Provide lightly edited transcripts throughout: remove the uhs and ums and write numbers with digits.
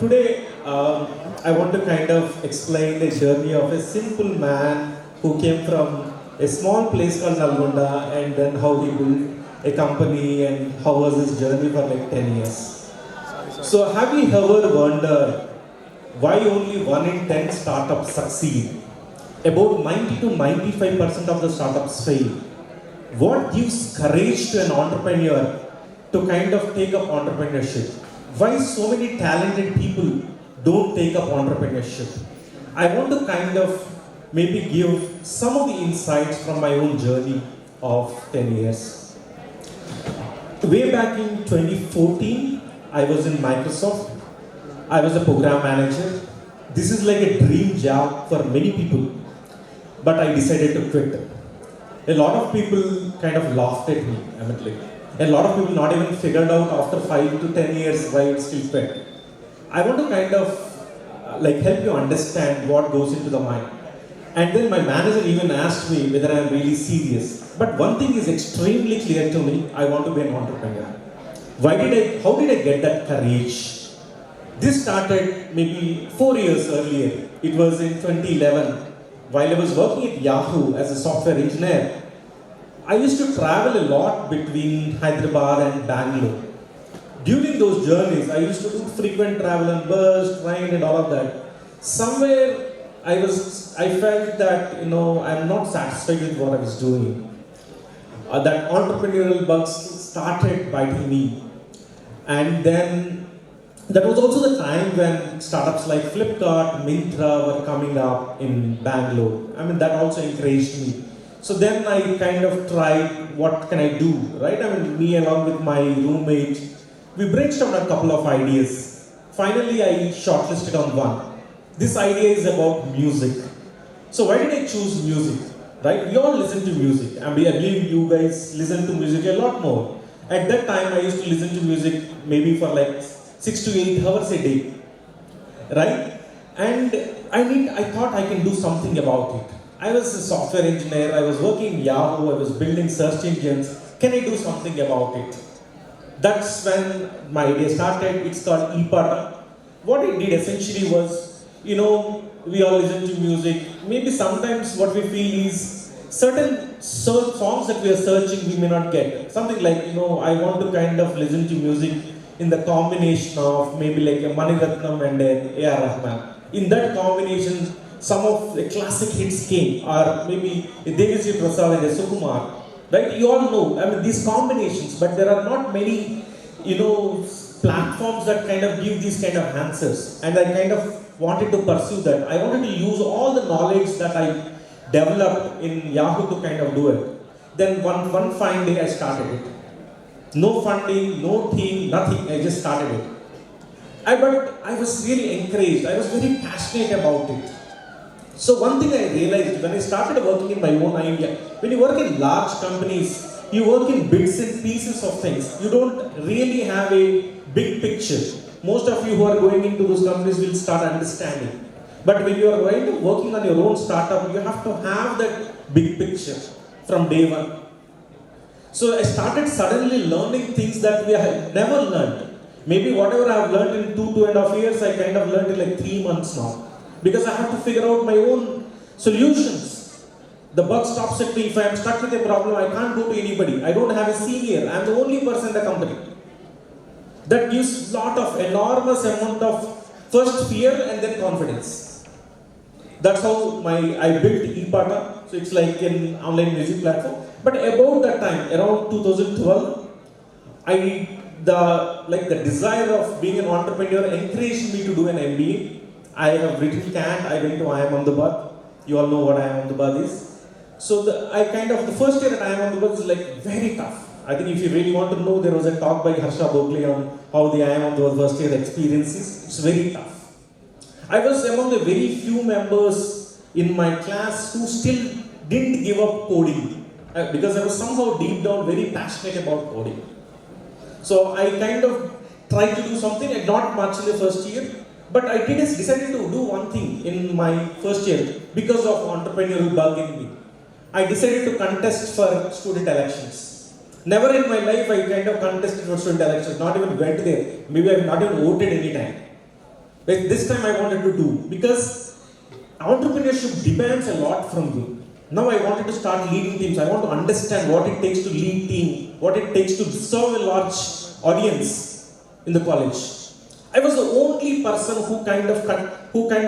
today I want to kind of explain the journey of a simple man who came from a small place called Nalgonda and then how he built a company and how was his journey for like 10 years. So have you ever wondered why only 1 in 10 startups succeed? About 90 to 95% of the startups fail. What gives courage to an entrepreneur to kind of take up entrepreneurship? Why so many talented people don't take up entrepreneurship? I want to kind of maybe give some of the insights from my own journey of 10 years. Way back in 2014, I was in Microsoft. I was a program manager. This is like a dream job for many people, but I decided to quit. A lot of people kind of laughed at me. I mean, like, a lot of people not even figured out after 5 to 10 years why it still quit. I want to kind of help you understand what goes into the mind. And then my manager even asked me whether I am really serious. But one thing is extremely clear to me: I want to be an entrepreneur. How did I get that courage? This started maybe 4 years earlier. It was in 2011. While I was working at Yahoo as a software engineer, I used to travel a lot between Hyderabad and Bangalore. During those journeys, I used to do frequent travel on bus, train and all of that. Somewhere I felt that, I'm not satisfied with what I was doing. That entrepreneurial bugs started biting me. And then that was also the time when startups like Flipkart, Myntra were coming up in Bangalore. I mean, that also encouraged me. So then I kind of tried, what can I do, right? I mean, me along with my roommate, we brainstormed a couple of ideas. Finally, I shortlisted on one. This idea is about music. So why did I choose music, right? We all listen to music. I believe you guys listen to music a lot more. At that time, I used to listen to music maybe for like 6 to 8 hours a day, right? And I thought I can do something about it. I was a software engineer, I was working in Yahoo, I was building search engines. Can I do something about it? That's when my idea started. It's called ePaata. What it did essentially was, we all listen to music. Maybe sometimes what we feel is certain songs that we are searching we may not get. Something like, I want to kind of listen to music in the combination of maybe like a Mani Ratnam and a A.R. Rahman. In that combination, some of the classic hits came, or maybe a Deviji Prasad and a Kumar. Right? You all know, these combinations, but there are not many, platforms that kind of give these kind of answers. And I kind of wanted to pursue that. I wanted to use all the knowledge that I developed in Yahoo to kind of do it. Then one fine day I started it. No funding, no team, nothing. I just started it. But I was really encouraged. I was very passionate about it. So one thing I realized when I started working in my own idea, when you work in large companies, you work in bits and pieces of things. You don't really have a big picture. Most of you who are going into those companies will start understanding. But when you are working on your own startup, you have to have that big picture from day one. So I started suddenly learning things that we have never learned. Maybe whatever I have learned in 2.5 years, I kind of learned in like 3 months now. Because I have to figure out my own solutions. The buck stops at me. If I am stuck with a problem, I can't go to anybody. I don't have a senior. I am the only person in the company. That gives enormous amount of first fear and then confidence. That's how I built ePaata. So it's like an online music platform. But about that time, around 2012, the desire of being an entrepreneur encouraged me to do an MBA. I have written CAT. I went to IIM Ahmedabad. You all know what IIM Ahmedabad is. So the first year at IIM Ahmedabad is like very tough. I think if you really want to know, there was a talk by Harsha Bogle on how the IIM Ahmedabad first year experience is. It's very tough. I was among the very few members in my class who still didn't give up coding. Because I was somehow deep down very passionate about coding. So I kind of tried to do something, not much in the first year, but I decided to do one thing in my first year because of entrepreneurial bug in me. I decided to contest for student elections. Never in my life I kind of contested for student elections, not even went there. Maybe I have not even voted any time. Like this time I wanted to do, because entrepreneurship demands a lot from you. Now I wanted to start leading teams. I want to understand what it takes to lead team, what it takes to serve a large audience in the college. I was the only person who kind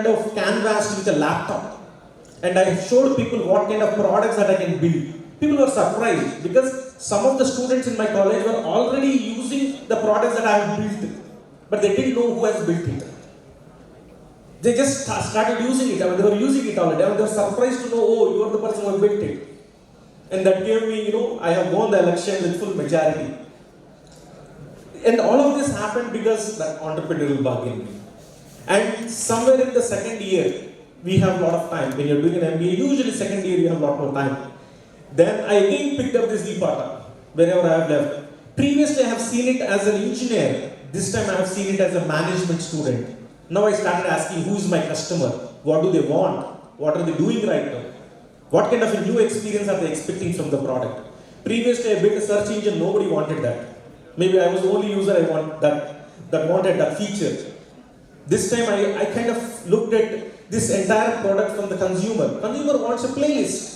of canvassed with a laptop, and I showed people what kind of products that I can build. People were surprised because some of the students in my college were already using the products that I have built, but they didn't know who has built it. They just started using it. I mean, they were using it already. I mean, they were surprised to know, oh, you are the person who built it. And that gave me, I have won the election with full majority. And all of this happened because that entrepreneurial bug in me. And somewhere in the second year, we have a lot of time. When you're doing an MBA, usually second year you have a lot more time. Then I again picked up this ePaata, wherever I have left. Previously I have seen it as an engineer. This time I have seen it as a management student. Now I started asking, who is my customer? What do they want? What are they doing right now? What kind of a new experience are they expecting from the product? Previously I built a search engine, nobody wanted that. Maybe I was the only user that wanted that feature. This time I kind of looked at this entire product from the consumer. Consumer wants a playlist.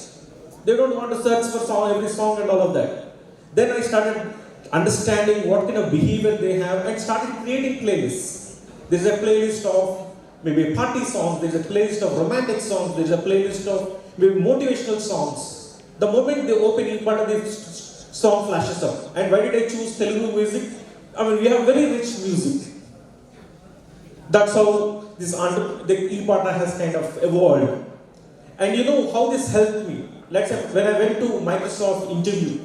They don't want to search for every song and all of that. Then I started understanding what kind of behavior they have and started creating playlists. There's a playlist of maybe party songs, there's a playlist of romantic songs, there's a playlist of maybe motivational songs. The moment they open ePaata, this song flashes up. And why did I choose Telugu music? I mean, we have very rich music. That's how the ePaata has kind of evolved. And you know how this helped me? Let's say when I went to Microsoft interview,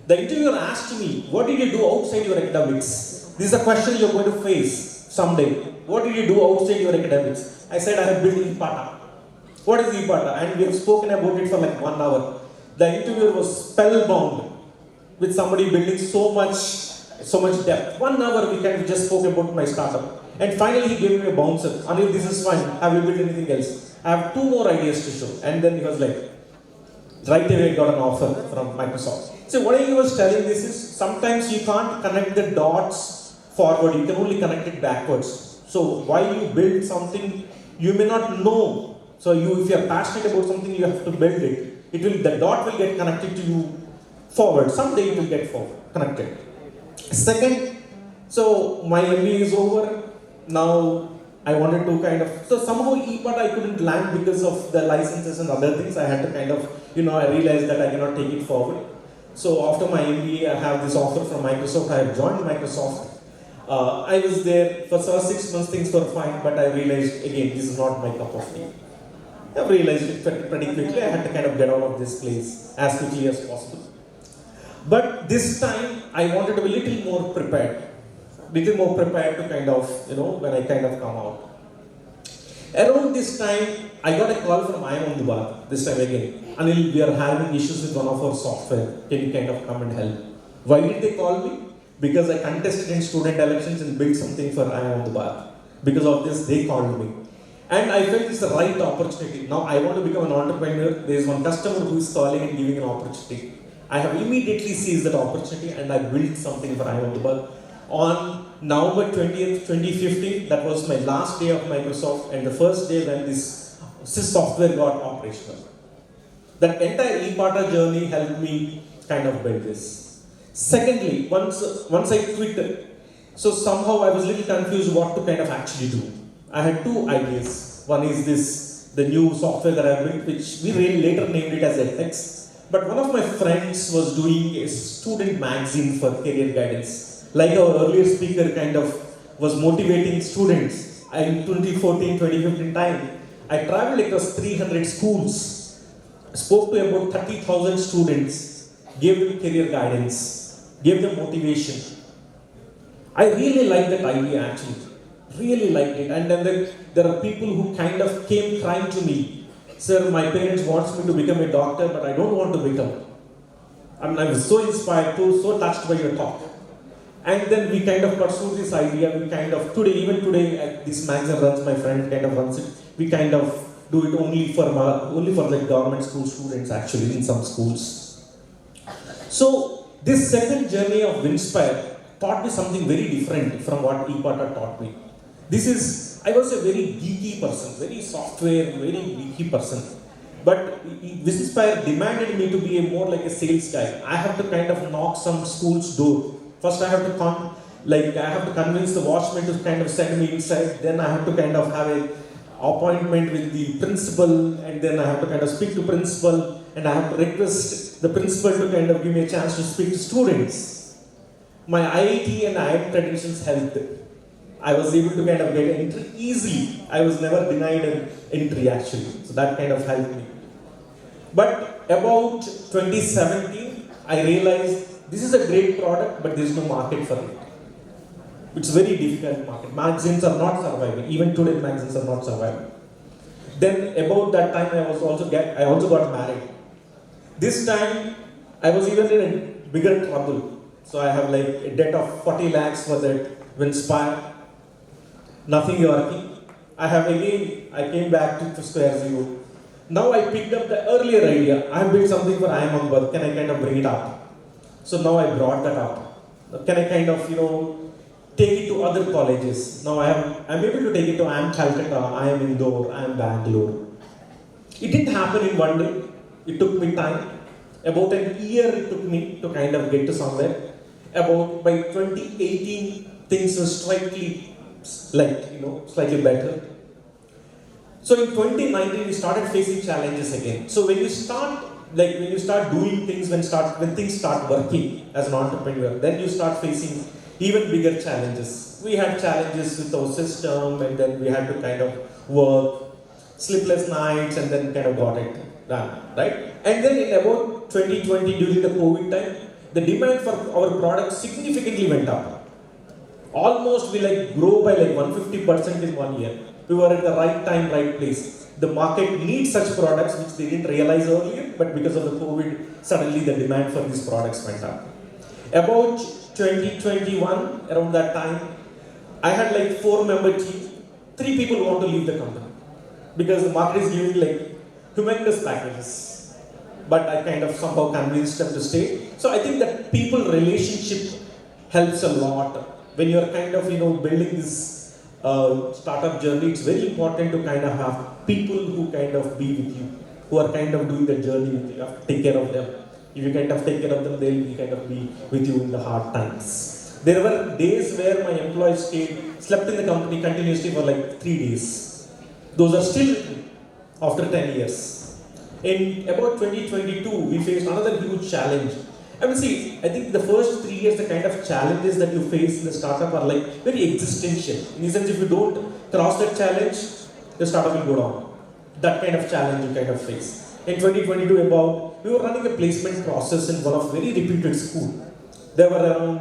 the interviewer asked me, what did you do outside your academics? This is a question you're going to face someday. What did you do outside your academics? I said, I have built ePaata. What is ePaata? And we have spoken about it for like 1 hour. The interviewer was spellbound with somebody building so much depth. 1 hour we just spoke about my startup. And finally he gave me a bouncer. Anil, this is fine. Have you built anything else? I have 2 more ideas to show. And then he was like, right away I got an offer from Microsoft. So what I was telling this is, sometimes you can't connect the dots forward, you can only connect it backwards. So while you build something, you may not know. So if you are passionate about something, you have to build it. The dot will get connected to you forward. Someday it will get connected. Second, so my MBA is over. Now I wanted to so somehow ePaata I couldn't land because of the licenses and other things. I had to I realized that I cannot take it forward. So after my MBA, I have this offer from Microsoft. I have joined Microsoft. I was there for 6 months, things were fine, but I realized again, this is not my cup of tea. I realized it pretty quickly. I had to get out of this place as quickly as possible. But this time, I wanted to be a little more prepared to when I come out. Around this time, I got a call from IIM Ahmedabad, this time again. Anil, we are having issues with one of our software. Can you come and help? Why did they call me? Because I contested in student elections and built something for IIM Ahmedabad. Because of this, they called me. And I felt it's the right opportunity. Now I want to become an entrepreneur. There is one customer who is calling and giving an opportunity. I have immediately seized that opportunity and I built something for IIM Ahmedabad. On November 20th, 2015, that was my last day of Microsoft and the first day when this software got operational. That entire ePaata journey helped me build this. Secondly, once I quit, so somehow I was a little confused what to actually do. I had 2 ideas. One is the new software that I built, which we later named it as EDTEX. But one of my friends was doing a student magazine for career guidance. Like our earlier speaker was motivating students. In 2014, 2015 time, I traveled across 300 schools, spoke to about 30,000 students, gave them career guidance, gave them motivation. I really liked that idea actually, really liked it. And then there are people who came crying to me, sir, my parents wants me to become a doctor, but I don't want to become. I was so inspired, so touched by your talk. And then we pursued this idea. We even today, this magazine runs, my friend runs it. We do it only for the government school students actually in some schools. So this second journey of Winspire taught me something very different from what ePaata taught me. This is I was a very geeky person, very software, very geeky person. But this inspired demanded me to be a more like a sales guy. I have to kind of knock some school's door. First I have to convince the watchman to kind of send me inside. Then I have to kind of have a appointment with the principal, and then I have to kind of speak to principal, and I have to request the principal to kind of give me a chance to speak to students. My IIT and IIM credentials helped. I was able to kind of get an entry easily. I was never denied an entry actually. So that kind of helped me. But about 2017, I realized this is a great product, but there is no market for it. It's a very difficult market. Magazines are not surviving. Even today, magazines are not surviving. Then about that time, I also got married. This time, I was even in a bigger trouble. So I have like a debt of 40 lakhs for that Winspire. Nothing working. I came back to square zero. Now I picked up the earlier idea. I have built something for IIM Ahmedabad. Can I kind of bring it up? So now I brought that up. Can I kind of, take it to other colleges? Now I'm able to take it to IIM Calcutta, IIM Indore, IIM Bangalore. It didn't happen in one day. It took me time. About a year it took me to kind of get to somewhere. By 2018, things were slightly better. So in 2019, we started facing challenges again. So when you start doing things, when things start working as an entrepreneur, then you start facing even bigger challenges. We had challenges with our system, and then we had to kind of work, sleepless nights, and then kind of got it done, right? And then in about 2020, during the COVID time, the demand for our product significantly went up. Almost we grow by 150% in 1 year. We were at the right time, right place. The market needs such products which they didn't realize earlier, but because of the COVID, suddenly the demand for these products went up. About 2021, around that time, I had 4-member team. 3 people want to leave the company because the market is giving humongous packages. But I kind of somehow convinced them to stay. So I think that people relationship helps a lot. When you're kind of building this startup journey, it's very important to kind of have people who kind of be with you, who are kind of doing the journey with you. You have to take care of them. If you kind of take care of them, they'll kind of be with you in the hard times. There were days where my employees slept in the company continuously for 3 days. Those are still with me after 10 years. In about 2022, we faced another huge challenge. I think the first 3 years, the kind of challenges that you face in the startup are very existential. In the sense, if you don't cross that challenge, the startup will go down. That kind of challenge you kind of face. In 2022, we were running a placement process in one of very reputed school. There were around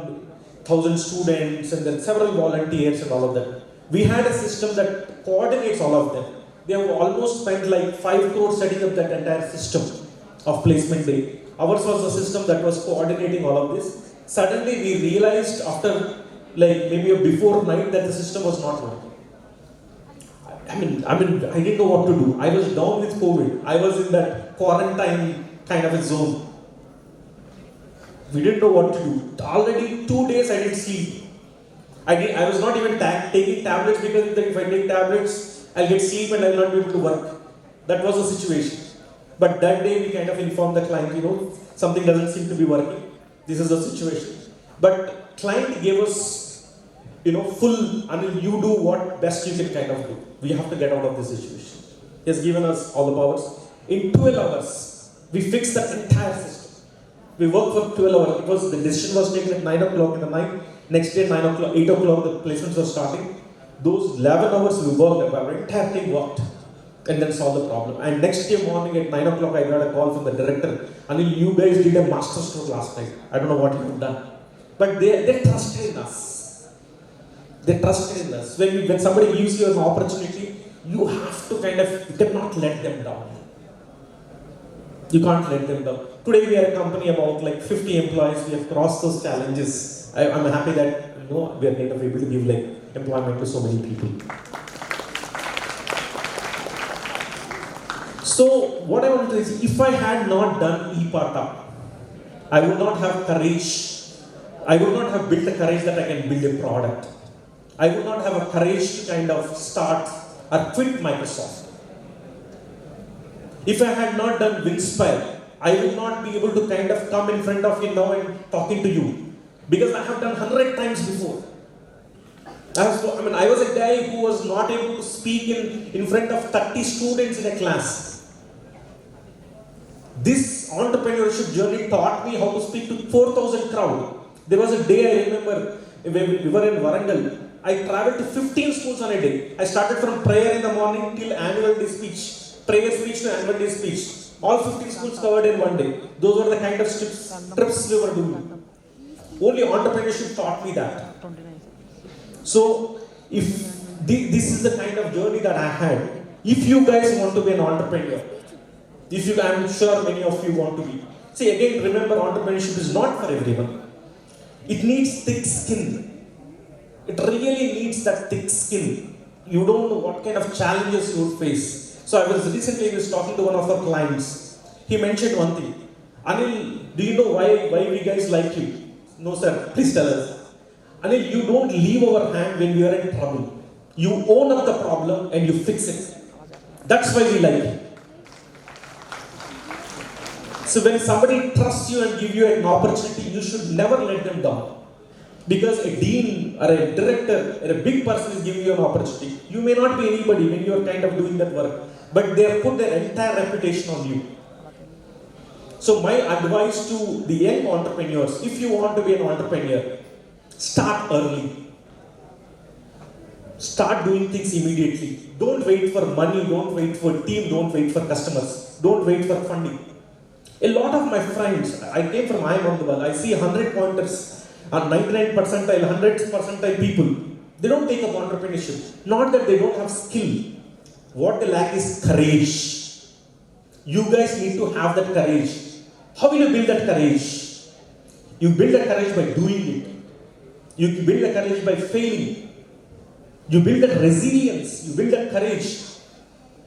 1,000 students and then several volunteers and all of that. We had a system that coordinates all of them. They have almost spent 5 crores setting up that entire system of placement day. Ours was a system that was coordinating all of this. Suddenly we realized after maybe a before night that the system was not working. I didn't know what to do. I was down with COVID. I was in that quarantine kind of a zone. We didn't know what to do. Already 2 days I didn't sleep. I was not even taking tablets because if I take tablets, I'll get sleep and I'll not be able to work. That was the situation. But that day we kind of informed the client, something doesn't seem to be working. This is the situation. But client gave us, full, Anil, you do what best you can kind of do. We have to get out of this situation. He has given us all the powers. In 12 hours, we fixed the entire system. We worked for 12 hours. The decision was taken at 9 o'clock in the night. Next day, 9 o'clock, 8 o'clock, the placements were starting. Those 11 hours we worked, our entire thing worked. And then solve the problem. And next day morning at 9 o'clock, I got a call from the director. Anil, you guys did a masterstroke last night. I don't know what you've done. But they trusted in us. They trusted in us. When somebody gives you an opportunity, you have to you cannot let them down. You can't let them down. Today we are a company about 50 employees. We have crossed those challenges. I'm happy that we are kind of able to give employment to so many people. So what I want to say is, if I had not done ePaata, I would not have courage. I would not have built the courage that I can build a product. I would not have a courage to kind of start or quit Microsoft. If I had not done Winspire, I would not be able to kind of come in front of you now and talking to you. Because I have done 100 times before. I was a guy who was not able to speak in front of 30 students in a class. This entrepreneurship journey taught me how to speak to 4,000 crowd. There was a day I remember, when we were in Warangal, I traveled to 15 schools on a day. I started from prayer in the morning till annual day speech. Prayer speech to annual day speech. All 15 schools covered in one day. Those were the kind of trips we were doing. Only entrepreneurship taught me that. So, if this is the kind of journey that I had, if you guys want to be an entrepreneur, I'm sure many of you want to be. See, again, remember, entrepreneurship is not for everyone. It needs thick skin. It really needs that thick skin. You don't know what kind of challenges you would face. So I was recently talking to one of our clients. He mentioned one thing. Anil, do you know why we guys like you? No sir, please tell us. Anil, you don't leave our hand when we are in trouble. You own up the problem and you fix it. That's why we like you. So when somebody trusts you and gives you an opportunity, you should never let them down. Because a dean or a director or a big person is giving you an opportunity. You may not be anybody when you are kind of doing that work, but they have put their entire reputation on you. So my advice to the young entrepreneurs, if you want to be an entrepreneur, start early. Start doing things immediately. Don't wait for money, don't wait for team, don't wait for customers, don't wait for funding. A lot of my friends, I came from IIM Ahmedabad, I see 100 pointers and 99 percentile, 100 percentile people. They don't take up entrepreneurship. Not that they don't have skill. What they lack is courage. You guys need to have that courage. How will you build that courage? You build that courage by doing it. You build that courage by failing. You build that resilience. You build that courage.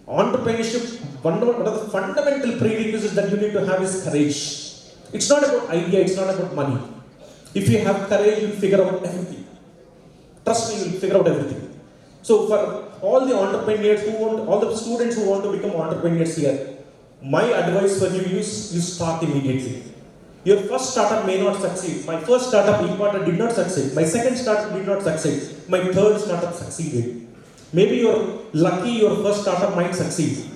Entrepreneurship, one of the fundamental prerequisites that you need to have is courage. It's not about idea, it's not about money. If you have courage, you'll figure out everything. Trust me, you'll figure out everything. So for all the entrepreneurs all the students who want to become entrepreneurs here, my advice for you is you start immediately. Your first startup may not succeed. My first startup, ePaata, did not succeed. My second startup did not succeed. My third startup succeeded. Maybe you're lucky your first startup might succeed.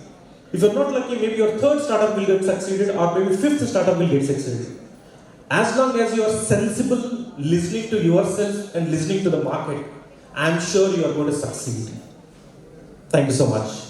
If you're not lucky, maybe your third startup will get succeeded, or maybe fifth startup will get succeeded. As long as you are sensible, listening to yourself and listening to the market, I'm sure you are going to succeed. Thank you so much.